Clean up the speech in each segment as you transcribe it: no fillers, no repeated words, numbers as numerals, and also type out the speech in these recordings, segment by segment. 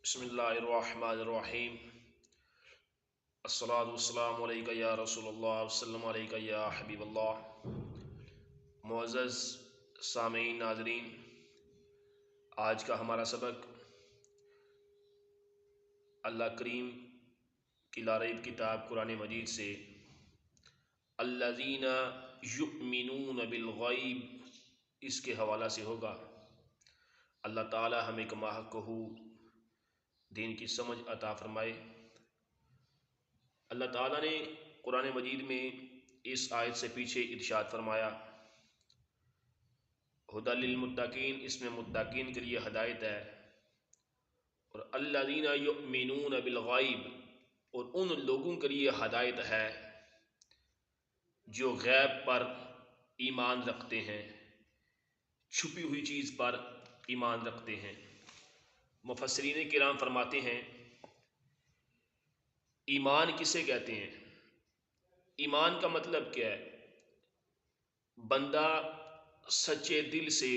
بسم اللہ الرحمن الرحیم الصلاۃ والسلام علیکہ یا رسول اللہ وسلم علیکہ یا حبیب اللہ۔ معزز سامعین ناظرین، آج کا ہمارا سبق اللہ کریم کی لاریب کتاب قرآن مجید سے الذین یؤمنون بالغیب اس کے حوالہ سے ہوگا۔ اللہ تعالی ہمیں کما حقہ دین کی سمجھ عطا فرمائے۔ اللہ تعالیٰ نے قرآن مجید میں اس آیت سے پیچھے ارشاد فرمایا ھدی للمتقین، اس میں متقین کے لیے ہدایت ہے، اور الذین یؤمنون بالغیب، اور ان لوگوں کے لیے ہدایت ہے جو غیب پر ایمان رکھتے ہیں، چھپی ہوئی چیز پر ایمان رکھتے ہیں۔ مفسرین کرام فرماتے ہیں ایمان کسے کہتے ہیں؟ ایمان کا مطلب کیا ہے؟ بندہ سچے دل سے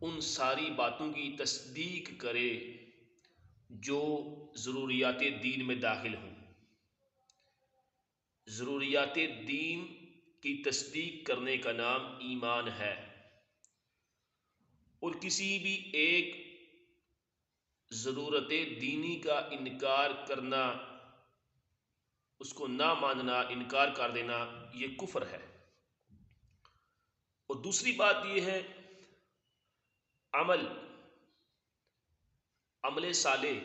ان ساری باتوں کی تصدیق کرے جو ضروریات دین میں داخل ہوں۔ ضروریات دین کی تصدیق کرنے کا نام ایمان ہے، اور کسی بھی ایک ضرورت دینی کا انکار کرنا، اس کو نہ ماننا، انکار کر دینا، یہ کفر ہے۔ اور دوسری بات یہ ہے عمل صالح،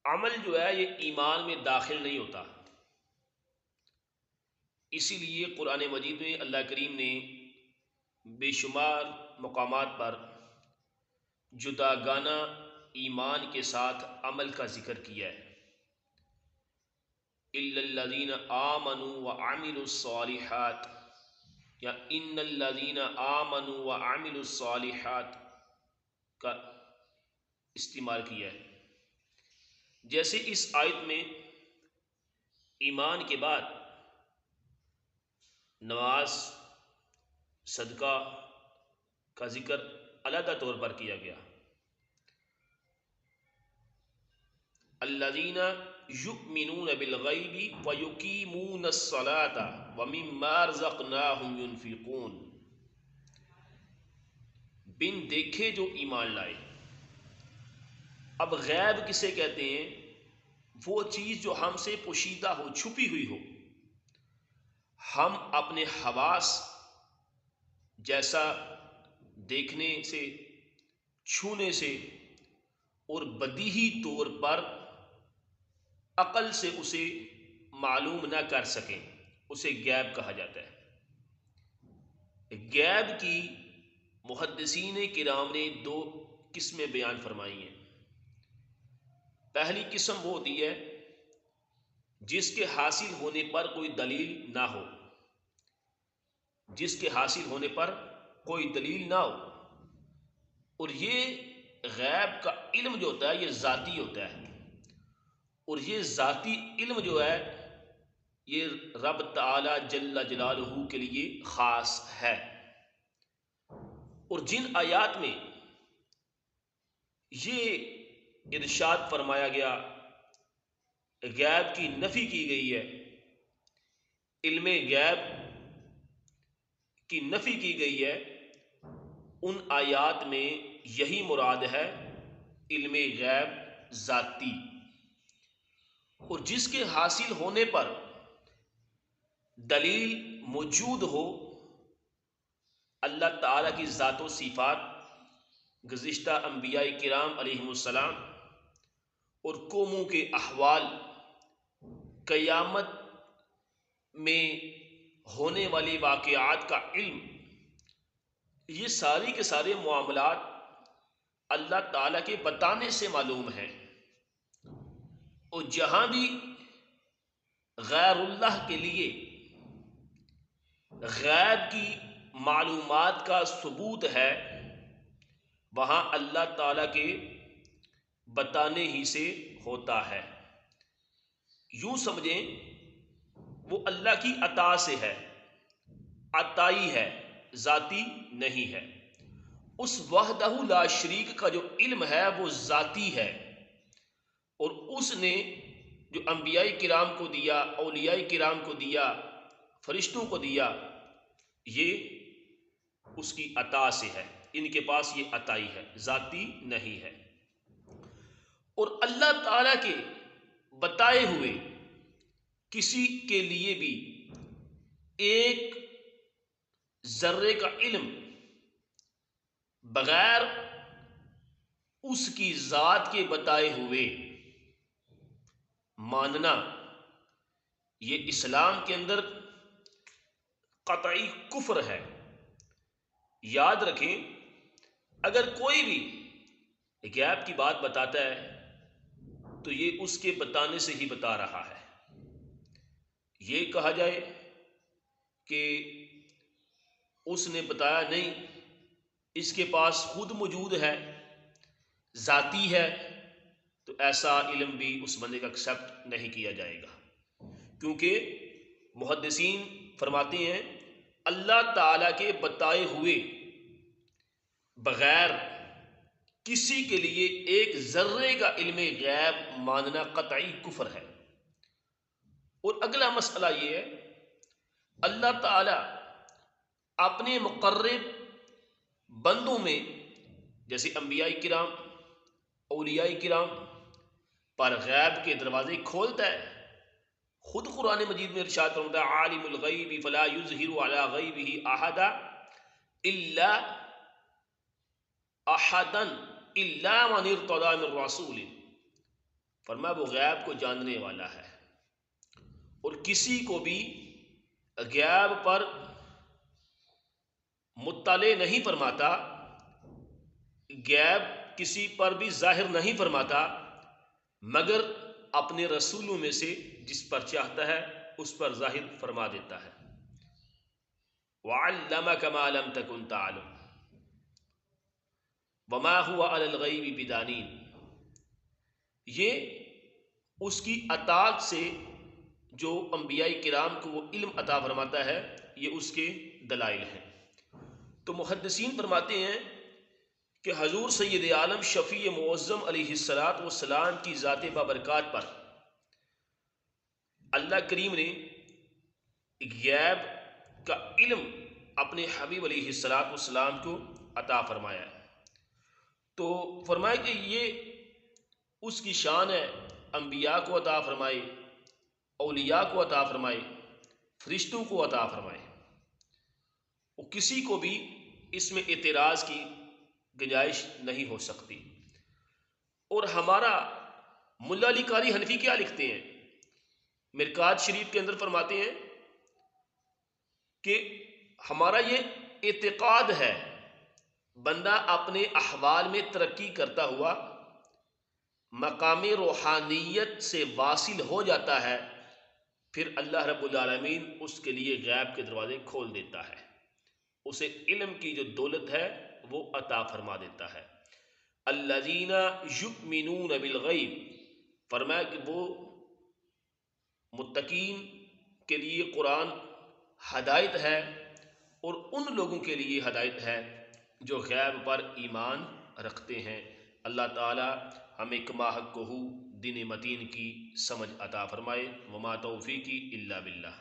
عمل جو ہے یہ ایمان میں داخل نہیں ہوتا۔ اسی لیے قرآن مجید میں اللہ کریم نے بے شمار مقامات پر جداگانہ ایمان کے ساتھ عمل کا ذکر کیا ہے۔ اِلَّا الَّذِينَ آمَنُوا وَعَمِلُوا الصَّالِحَاتِ، یا اِنَّ الَّذِينَ آمَنُوا وَعَمِلُوا الصَّالِحَاتِ کا استعمال کیا ہے۔ جیسے اس آیت میں ایمان کے بعد نماز، صدقہ کا ذکر علیحدہ طور پر کیا گیا۔ الذین یؤمنون بالغیب ویقیمون الصلاة ومما رزقناہم ینفقون، بن دیکھے جو ایمان لائے۔ اب غیب کسے کہتے ہیں؟ وہ چیز جو ہم سے پوشیدہ ہو، چھپی ہوئی ہو، ہم اپنے حواس جیسا دیکھنے سے، چھونے سے اور بدیہی طور پر عقل سے اسے معلوم نہ کر سکیں، اسے غیب کہا جاتا ہے۔ غیب کی محدثین کرام نے دو قسمیں بیان فرمائی ہیں۔ پہلی قسم وہ ہوتی ہے جس کے حاصل ہونے پر کوئی دلیل نہ ہو، جس کے حاصل ہونے پر کوئی دلیل نہ ہو، اور یہ غیب کا علم جو ہوتا ہے یہ ذاتی ہوتا ہے، اور یہ ذاتی علم جو ہے یہ رب تعالی جل جلالہ کے لیے خاص ہے۔ اور جن آیات میں یہ ارشاد فرمایا گیا، غیب کی نفی کی گئی ہے، علم غیب کی نفی کی گئی ہے، ان آیات میں یہی مراد ہے، علم غیب ذاتی۔ اور جس کے حاصل ہونے پر دلیل موجود ہو، اللہ تعالیٰ کی ذات و صفات، گزشتہ انبیاء کرام علیہم السلام اور قوموں کے احوال، قیامت میں ہونے والے واقعات کا علم، یہ ساری کے سارے معاملات اللہ تعالیٰ کے بتانے سے معلوم ہیں۔ اور جہاں بھی غیر اللہ کے لیے غیب کی معلومات کا ثبوت ہے، وہاں اللہ تعالیٰ کے بتانے ہی سے ہوتا ہے۔ یوں سمجھیں وہ اللہ کی عطا سے ہے، عطائی ہے، ذاتی نہیں ہے۔ اس وحدہ لا شریک کا جو علم ہے وہ ذاتی ہے، اور اس نے جو انبیاء کرام کو دیا، اولیاء کرام کو دیا، فرشتوں کو دیا، یہ اس کی عطا سے ہے، ان کے پاس یہ عطائی ہے، ذاتی نہیں ہے۔ اور اللہ تعالیٰ کے بتائے ہوئے کسی کے لیے بھی ایک ذرے کا علم بغیر اس کی ذات کے بتائے ہوئے ماننا، یہ اسلام کے اندر قطعی کفر ہے۔ یاد رکھیں، اگر کوئی بھی غیب کی بات بتاتا ہے تو یہ اس کے بتانے سے ہی بتا رہا ہے۔ یہ کہا جائے کہ اس نے بتایا نہیں، اس کے پاس خود موجود ہے، ذاتی ہے، تو ایسا علم بھی اس بندے کا ایکسیپٹ نہیں کیا جائے گا، کیونکہ محدثین فرماتے ہیں اللہ تعالیٰ کے بتائے ہوئے بغیر کسی کے لیے ایک ذرے کا علم غیب ماننا قطعی کفر ہے۔ اور اگلا مسئلہ یہ ہے، اللہ تعالیٰ اپنے مقرب بندوں میں جیسے انبیاء کرام، اولیاء کرام پر غیب کے دروازے کھولتا ہے۔ خود قرآن مجید میں ارشاد فرماتا ہے عالم الغیب فلا یظہر علی غیبہ احدا الا من ارتضی من رسول، فرمایا وہ غیب کو جاننے والا ہے اور کسی کو بھی غیب پر مطلع نہیں فرماتا، غیب کسی پر بھی ظاہر نہیں فرماتا مگر اپنے رسولوں میں سے جس پر چاہتا ہے اس پر ظاہر فرما دیتا ہے۔ وَعَلَّمَكَ مَا لَمْ تَكُنْ تَعْلَمُ وَمَا هُوَ عَلَى الْغَيْبِ بِضَنِينٍ، یہ اس کی عطاء سے جو انبیاء کرام کو وہ علم عطا فرماتا ہے، یہ اس کے دلائل ہیں۔ تو محدثین فرماتے ہیں کہ حضور سید عالم شفیع معظم علیہ السلام کی ذات بابرکات پر اللہ کریم نے غیب کا علم اپنے حبیب علیہ السلام کو عطا فرمایا ہے۔ تو فرمایا کہ یہ اس کی شان ہے، انبیاء کو عطا فرمائے، اولیاء کو عطا فرمائے، فرشتوں کو عطا فرمائے، اور کسی کو بھی اس میں اعتراض کی گنجائش نہیں ہو سکتی۔ اور ہمارا ملا علی قاری حنفی کیا لکھتے ہیں، مرکات شریف کے اندر فرماتے ہیں کہ ہمارا یہ اعتقاد ہے بندہ اپنے احوال میں ترقی کرتا ہوا مقام روحانیت سے واصل ہو جاتا ہے، پھر اللہ رب العالمین اس کے لیے غیب کے دروازے کھول دیتا ہے، اسے علم کی جو دولت ہے وہ عطا فرما دیتا ہے۔ الذین یؤمنون بالغیب، فرمایا کہ وہ متقین کے لیے قرآن ہدایت ہے، اور ان لوگوں کے لیے ہدایت ہے جو غیب پر ایمان رکھتے ہیں۔ اللہ تعالی ہمیں کما حقہ دین متین کی سمجھ عطا فرمائے۔ وما توفیقی الا باللہ۔